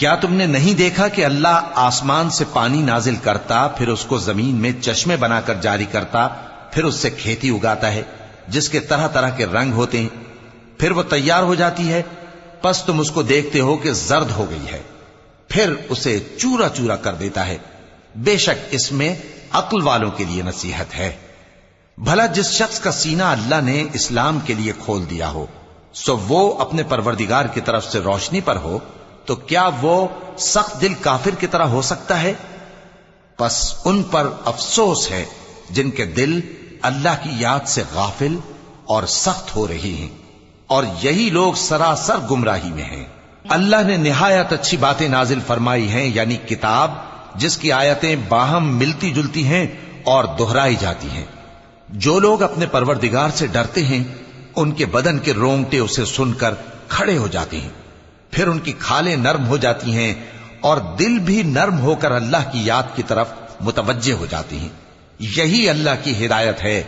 کیا تم نے نہیں دیکھا کہ اللہ آسمان سے پانی نازل کرتا، پھر اس کو زمین میں چشمے بنا کر جاری کرتا، پھر اس سے کھیتی اگاتا ہے جس کے طرح طرح کے رنگ ہوتے ہیں، پھر وہ تیار ہو جاتی ہے، پس تم اس کو دیکھتے ہو کہ زرد ہو گئی ہے، پھر اسے چورا چورا کر دیتا ہے۔ بے شک اس میں عقل والوں کے لیے نصیحت ہے۔ بھلا جس شخص کا سینہ اللہ نے اسلام کے لیے کھول دیا ہو، سو وہ اپنے پروردگار کی طرف سے روشنی پر ہو، تو کیا وہ سخت دل کافر کی طرح ہو سکتا ہے؟ پس ان پر افسوس ہے جن کے دل اللہ کی یاد سے غافل اور سخت ہو رہی ہیں، اور یہی لوگ سراسر گمراہی میں ہیں۔ اللہ نے نہایت اچھی باتیں نازل فرمائی ہیں، یعنی کتاب جس کی آیتیں باہم ملتی جلتی ہیں اور دہرائی جاتی ہیں۔ جو لوگ اپنے پروردگار سے ڈرتے ہیں ان کے بدن کے رونگٹے اسے سن کر کھڑے ہو جاتے ہیں، پھر ان کی کھالیں نرم ہو جاتی ہیں اور دل بھی نرم ہو کر اللہ کی یاد کی طرف متوجہ ہو جاتی ہیں۔ یہی اللہ کی ہدایت ہے،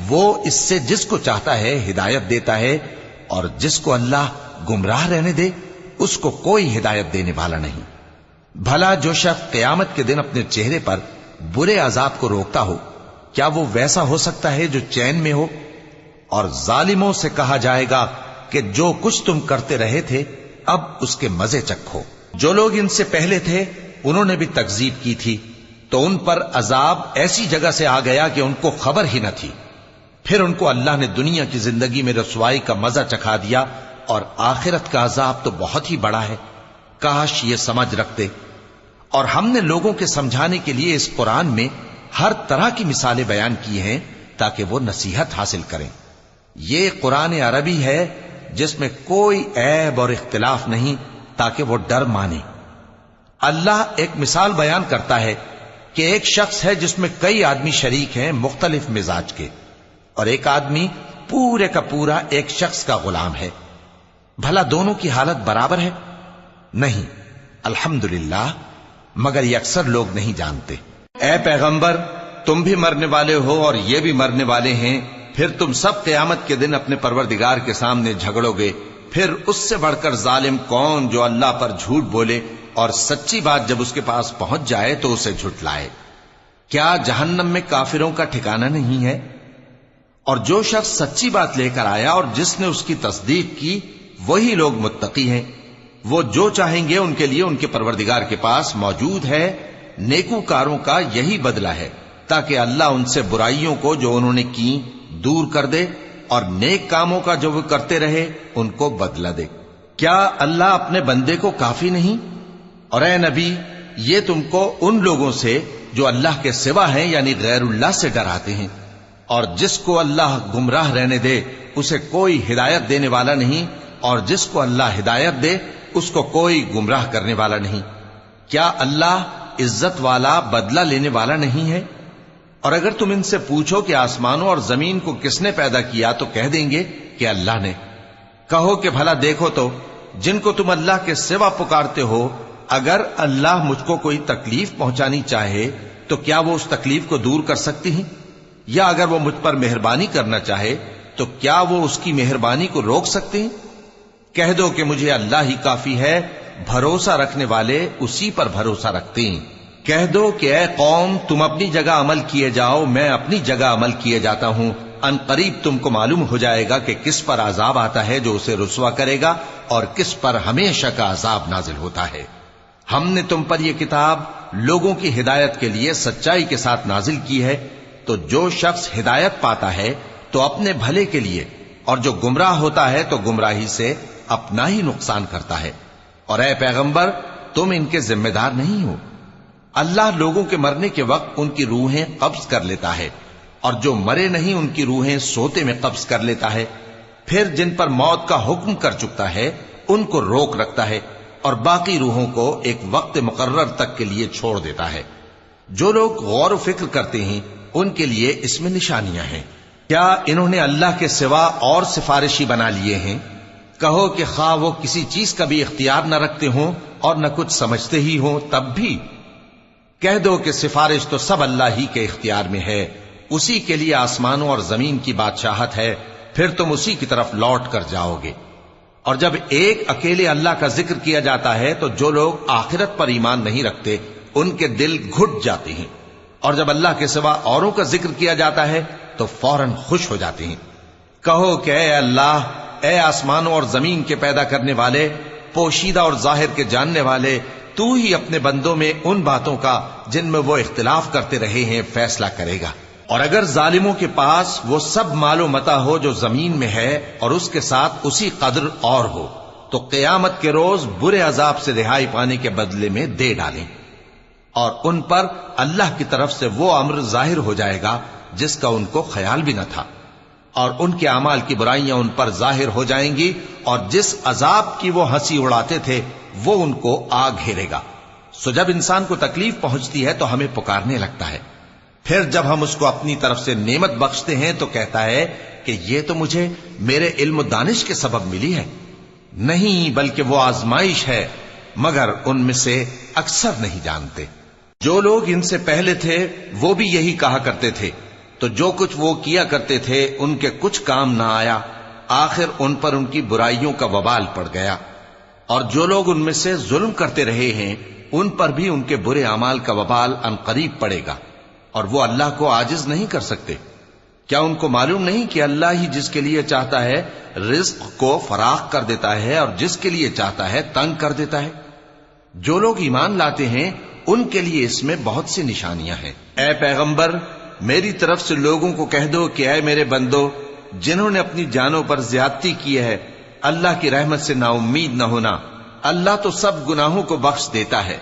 وہ اس سے جس کو چاہتا ہے ہدایت دیتا ہے، اور جس کو اللہ گمراہ رہنے دے اس کو کوئی ہدایت دینے والا نہیں۔ بھلا جو شخص قیامت کے دن اپنے چہرے پر برے عذاب کو روکتا ہو، کیا وہ ویسا ہو سکتا ہے جو چین میں ہو؟ اور ظالموں سے کہا جائے گا کہ جو کچھ تم کرتے رہے تھے اب اس کے مزے چکھو۔ جو لوگ ان سے پہلے تھے انہوں نے بھی تکذیب کی تھی، تو ان پر عذاب ایسی جگہ سے آ گیا کہ ان کو خبر ہی نہ تھی۔ پھر ان کو اللہ نے دنیا کی زندگی میں رسوائی کا مزہ چکھا دیا، اور آخرت کا عذاب تو بہت ہی بڑا ہے۔ کاش یہ سمجھ رکھتے۔ اور ہم نے لوگوں کے سمجھانے کے لیے اس قرآن میں ہر طرح کی مثالیں بیان کی ہیں تاکہ وہ نصیحت حاصل کریں۔ یہ قرآن عربی ہے جس میں کوئی عیب اور اختلاف نہیں، تاکہ وہ ڈر مانے۔ اللہ ایک مثال بیان کرتا ہے کہ ایک شخص ہے جس میں کئی آدمی شریک ہیں مختلف مزاج کے، اور ایک آدمی پورے کا پورا ایک شخص کا غلام ہے۔ بھلا دونوں کی حالت برابر ہے؟ نہیں، الحمدللہ، مگر یہ اکثر لوگ نہیں جانتے۔ اے پیغمبر، تم بھی مرنے والے ہو اور یہ بھی مرنے والے ہیں، پھر تم سب قیامت کے دن اپنے پروردگار کے سامنے جھگڑو گے۔ پھر اس سے بڑھ کر ظالم کون جو اللہ پر جھوٹ بولے اور سچی بات جب اس کے پاس پہنچ جائے تو اسے جھٹلائے۔ کیا جہنم میں کافروں کا ٹھکانہ نہیں ہے؟ اور جو شخص سچی بات لے کر آیا اور جس نے اس کی تصدیق کی، وہی لوگ متقی ہیں۔ وہ جو چاہیں گے ان کے لیے ان کے پروردگار کے پاس موجود ہے۔ نیکوکاروں کا یہی بدلہ ہے، تاکہ اللہ ان سے برائیوں کو جو انہوں نے کی دور کر دے، اور نیک کاموں کا جو وہ کرتے رہے ان کو بدلہ دے۔ کیا اللہ اپنے بندے کو کافی نہیں؟ اور اے نبی، یہ تم کو ان لوگوں سے جو اللہ کے سوا ہیں یعنی غیر اللہ سے ڈراتے ہیں، اور جس کو اللہ گمراہ رہنے دے اسے کوئی ہدایت دینے والا نہیں، اور جس کو اللہ ہدایت دے اس کو کوئی گمراہ کرنے والا نہیں۔ کیا اللہ عزت والا بدلہ لینے والا نہیں ہے؟ اور اگر تم ان سے پوچھو کہ آسمانوں اور زمین کو کس نے پیدا کیا تو کہہ دیں گے کہ اللہ نے۔ کہو کہ بھلا دیکھو تو جن کو تم اللہ کے سوا پکارتے ہو، اگر اللہ مجھ کو کوئی تکلیف پہنچانی چاہے تو کیا وہ اس تکلیف کو دور کر سکتی ہیں؟ یا اگر وہ مجھ پر مہربانی کرنا چاہے تو کیا وہ اس کی مہربانی کو روک سکتے ہیں؟ کہہ دو کہ مجھے اللہ ہی کافی ہے، بھروسہ رکھنے والے اسی پر بھروسہ رکھتے ہیں۔ کہہ دو کہ اے قوم، تم اپنی جگہ عمل کیے جاؤ، میں اپنی جگہ عمل کیے جاتا ہوں۔ ان قریب تم کو معلوم ہو جائے گا کہ کس پر عذاب آتا ہے جو اسے رسوا کرے گا، اور کس پر ہمیشہ کا عذاب نازل ہوتا ہے۔ ہم نے تم پر یہ کتاب لوگوں کی ہدایت کے لیے سچائی کے ساتھ نازل کی ہے، تو جو شخص ہدایت پاتا ہے تو اپنے بھلے کے لیے، اور جو گمراہ ہوتا ہے تو گمراہی سے اپنا ہی نقصان کرتا ہے۔ اور اے پیغمبر، تم ان کے ذمہ دار نہیں ہو۔ اللہ لوگوں کے مرنے کے وقت ان کی روحیں قبض کر لیتا ہے، اور جو مرے نہیں ان کی روحیں سوتے میں قبض کر لیتا ہے۔ پھر جن پر موت کا حکم کر چکتا ہے ان کو روک رکھتا ہے، اور باقی روحوں کو ایک وقت مقرر تک کے لیے چھوڑ دیتا ہے۔ جو لوگ غور و فکر کرتے ہیں ان کے لیے اس میں نشانیاں ہیں۔ کیا انہوں نے اللہ کے سوا اور سفارشی بنا لیے ہیں؟ کہو کہ خواہ وہ کسی چیز کا بھی اختیار نہ رکھتے ہوں اور نہ کچھ سمجھتے ہی ہوں تب بھی کہہ دو کہ سفارش تو سب اللہ ہی کے اختیار میں ہے، اسی کے لیے آسمانوں اور زمین کی بادشاہت ہے، پھر تم اسی کی طرف لوٹ کر جاؤ گے۔ اور جب ایک اکیلے اللہ کا ذکر کیا جاتا ہے تو جو لوگ آخرت پر ایمان نہیں رکھتے ان کے دل گھٹ جاتے ہیں، اور جب اللہ کے سوا اوروں کا ذکر کیا جاتا ہے تو فوراً خوش ہو جاتے ہیں۔ کہو کہ اے اللہ، اے آسمانوں اور زمین کے پیدا کرنے والے، پوشیدہ اور ظاہر کے جاننے والے، تو ہی اپنے بندوں میں ان باتوں کا جن میں وہ اختلاف کرتے رہے ہیں فیصلہ کرے گا۔ اور اگر ظالموں کے پاس وہ سب مال و متاع ہو جو زمین میں ہے اور اس کے ساتھ اسی قدر اور ہو تو قیامت کے روز برے عذاب سے رہائی پانے کے بدلے میں دے ڈالیں، اور ان پر اللہ کی طرف سے وہ امر ظاہر ہو جائے گا جس کا ان کو خیال بھی نہ تھا، اور ان کے اعمال کی برائیاں ان پر ظاہر ہو جائیں گی، اور جس عذاب کی وہ ہنسی اڑاتے تھے وہ ان کو آ گھیرے گا۔ سو جب انسان کو تکلیف پہنچتی ہے تو ہمیں پکارنے لگتا ہے، پھر جب ہم اس کو اپنی طرف سے نعمت بخشتے ہیں تو کہتا ہے کہ یہ تو مجھے میرے علم و دانش کے سبب ملی ہے۔ نہیں، بلکہ وہ آزمائش ہے، مگر ان میں سے اکثر نہیں جانتے۔ جو لوگ ان سے پہلے تھے وہ بھی یہی کہا کرتے تھے، تو جو کچھ وہ کیا کرتے تھے ان کے کچھ کام نہ آیا، آخر ان پر ان کی برائیوں کا وبال پڑ گیا۔ اور جو لوگ ان میں سے ظلم کرتے رہے ہیں ان پر بھی ان کے برے اعمال کا وبال عنقریب پڑے گا، اور وہ اللہ کو عاجز نہیں کر سکتے۔ کیا ان کو معلوم نہیں کہ اللہ ہی جس کے لیے چاہتا ہے رزق کو فراخ کر دیتا ہے اور جس کے لیے چاہتا ہے تنگ کر دیتا ہے؟ جو لوگ ایمان لاتے ہیں ان کے لیے اس میں بہت سی نشانیاں ہیں۔ اے پیغمبر، میری طرف سے لوگوں کو کہہ دو کہ اے میرے بندو، جنہوں نے اپنی جانوں پر زیادتی کی ہے، اللہ کی رحمت سے نا امید نہ ہونا۔ اللہ تو سب گناہوں کو بخش دیتا ہے،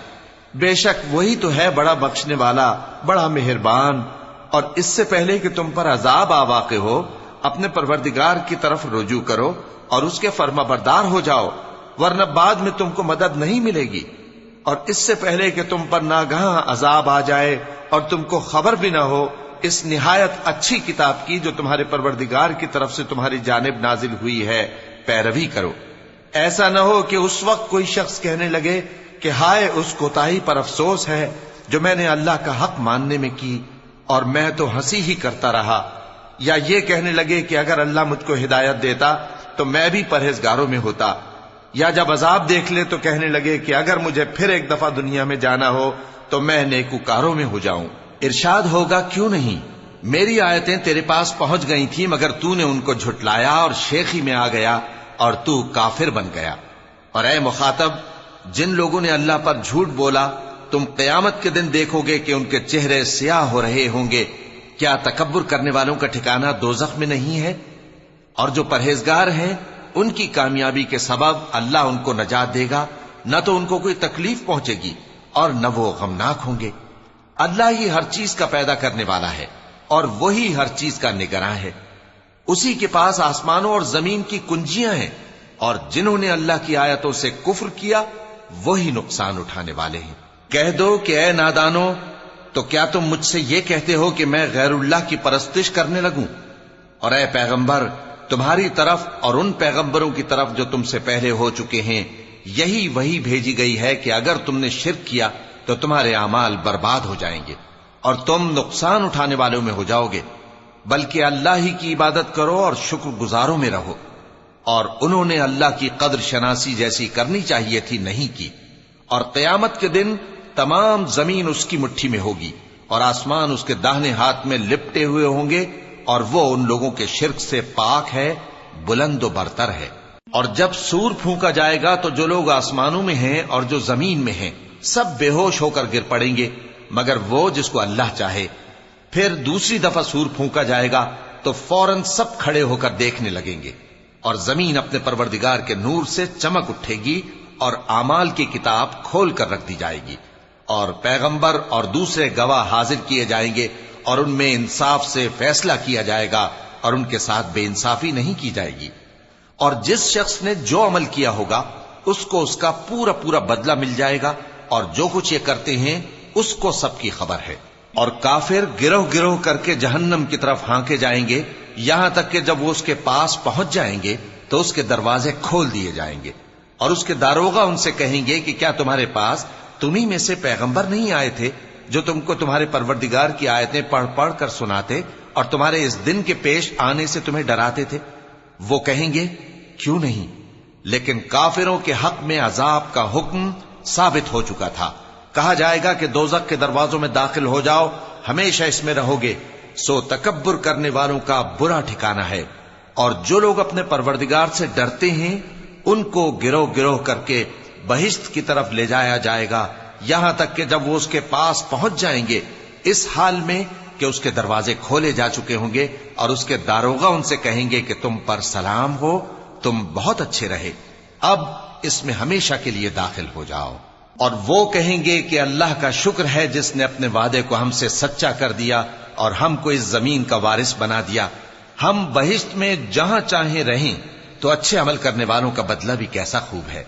بے شک وہی تو ہے بڑا بخشنے والا، بڑا مہربان۔ اور اس سے پہلے کہ تم پر عذاب آ واقع ہو، اپنے پروردگار کی طرف رجوع کرو اور اس کے فرما بردار ہو جاؤ، ورنہ بعد میں تم کو مدد نہیں ملے گی۔ اور اس سے پہلے کہ تم پر ناگہاں عذاب آ جائے اور تم کو خبر بھی نہ ہو، اس نہایت اچھی کتاب کی جو تمہارے پروردگار کی طرف سے تمہاری جانب نازل ہوئی ہے پیروی کرو۔ ایسا نہ ہو کہ اس وقت کوئی شخص کہنے لگے کہ ہائے اس کوتاہی پر افسوس ہے جو میں نے اللہ کا حق ماننے میں کی، اور میں تو ہنسی ہی کرتا رہا۔ یا یہ کہنے لگے کہ اگر اللہ مجھ کو ہدایت دیتا تو میں بھی پرہیزگاروں میں ہوتا۔ یا جب عذاب دیکھ لے تو کہنے لگے کہ اگر مجھے پھر ایک دفعہ دنیا میں جانا ہو تو میں نیکوکاروں میں ہو جاؤں۔ ارشاد ہوگا کیوں نہیں، میری آیتیں تیرے پاس پہنچ گئی تھی مگر تو نے ان کو جھٹلایا اور شیخی میں آ گیا اور تو کافر بن گیا۔ اور اے مخاطب، جن لوگوں نے اللہ پر جھوٹ بولا تم قیامت کے دن دیکھو گے کہ ان کے چہرے سیاہ ہو رہے ہوں گے۔ کیا تکبر کرنے والوں کا ٹھکانہ دوزخ میں نہیں ہے؟ اور جو پرہیزگار ہیں ان کی کامیابی کے سبب اللہ ان کو نجات دے گا، نہ تو ان کو کوئی تکلیف پہنچے گی اور نہ وہ غمناک ہوں گے۔ اللہ ہی ہر چیز کا پیدا کرنے والا ہے اور وہی ہر چیز کا نگراں ہے۔ اسی کے پاس آسمانوں اور زمین کی کنجیاں ہیں، اور جنہوں نے اللہ کی آیتوں سے کفر کیا وہی نقصان اٹھانے والے ہیں۔ کہہ دو کہ اے نادانو، تو کیا تم مجھ سے یہ کہتے ہو کہ میں غیر اللہ کی پرستش کرنے لگوں؟ اور اے پیغمبر، تمہاری طرف اور ان پیغمبروں کی طرف جو تم سے پہلے ہو چکے ہیں یہی وہی بھیجی گئی ہے کہ اگر تم نے شرک کیا تو تمہارے اعمال برباد ہو جائیں گے اور تم نقصان اٹھانے والوں میں ہو جاؤ گے، بلکہ اللہ ہی کی عبادت کرو اور شکر گزاروں میں رہو۔ اور انہوں نے اللہ کی قدر شناسی جیسی کرنی چاہیے تھی نہیں کی۔ اور قیامت کے دن تمام زمین اس کی مٹھی میں ہوگی اور آسمان اس کے داہنے ہاتھ میں لپٹے ہوئے ہوں گے، اور وہ ان لوگوں کے شرک سے پاک ہے، بلند و برتر ہے۔ اور جب سور پھونکا جائے گا تو جو لوگ آسمانوں میں ہیں اور جو زمین میں ہیں سب بے ہوش ہو کر گر پڑیں گے مگر وہ جس کو اللہ چاہے۔ پھر دوسری دفعہ سور پھونکا جائے گا تو فوراً سب کھڑے ہو کر دیکھنے لگیں گے، اور زمین اپنے پروردگار کے نور سے چمک اٹھے گی اور اعمال کی کتاب کھول کر رکھ دی جائے گی، اور پیغمبر اور دوسرے گواہ حاضر کیے جائیں گے، اور ان میں انصاف سے فیصلہ کیا جائے گا اور ان کے ساتھ بے انصافی نہیں کی جائے گی۔ اور جس شخص نے جو عمل کیا ہوگا اس کو اس کا پورا پورا بدلہ مل جائے گا، اور جو کچھ یہ کرتے ہیں اس کو سب کی خبر ہے۔ اور کافر گروہ گروہ کر کے جہنم کی طرف ہانکے جائیں گے، یہاں تک کہ جب وہ اس کے پاس پہنچ جائیں گے تو اس کے دروازے کھول دیے جائیں گے، اور اس کے داروغہ ان سے کہیں گے کہ کیا تمہارے پاس تمہیں میں سے پیغمبر نہیں آئے تھے جو تم کو تمہارے پروردگار کی آیتیں پڑھ پڑھ کر سناتے اور تمہارے اس دن کے پیش آنے سے تمہیں ڈراتے تھے؟ وہ کہیں گے کیوں نہیں، لیکن کافروں کے حق میں عذاب کا حکم ثابت ہو چکا تھا. کہا جائے گا کہ دوزخ کے دروازوں میں داخل ہو جاؤ، ہمیشہ اس میں رہو گے. سو تکبر کرنے والوں کا برا ٹھکانہ ہے. اور جو لوگ اپنے پروردگار سے ڈرتے ہیں ان کو گروہ گروہ کر کے بہشت کی طرف لے جایا جائے گا، یہاں تک کہ جب وہ اس کے پاس پہنچ جائیں گے اس حال میں کہ اس کے دروازے کھولے جا چکے ہوں گے اور اس کے داروغہ ان سے کہیں گے کہ تم پر سلام ہو، تم بہت اچھے رہے، اب اس میں ہمیشہ کے لیے داخل ہو جاؤ. اور وہ کہیں گے کہ اللہ کا شکر ہے جس نے اپنے وعدے کو ہم سے سچا کر دیا اور ہم کو اس زمین کا وارث بنا دیا. ہم بہشت میں جہاں چاہیں رہیں تو اچھے عمل کرنے والوں کا بدلہ بھی کیسا خوب ہے.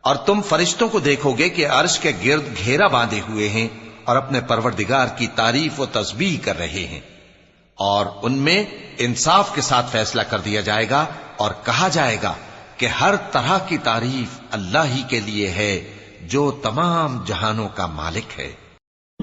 اور تم فرشتوں کو دیکھو گے کہ عرش کے گرد گھیرا باندھے ہوئے ہیں اور اپنے پروردگار کی تعریف و تسبیح کر رہے ہیں. اور ان میں انصاف کے ساتھ فیصلہ کر دیا جائے گا اور کہا جائے گا کہ ہر طرح کی تعریف اللہ ہی کے لیے ہے جو تمام جہانوں کا مالک ہے.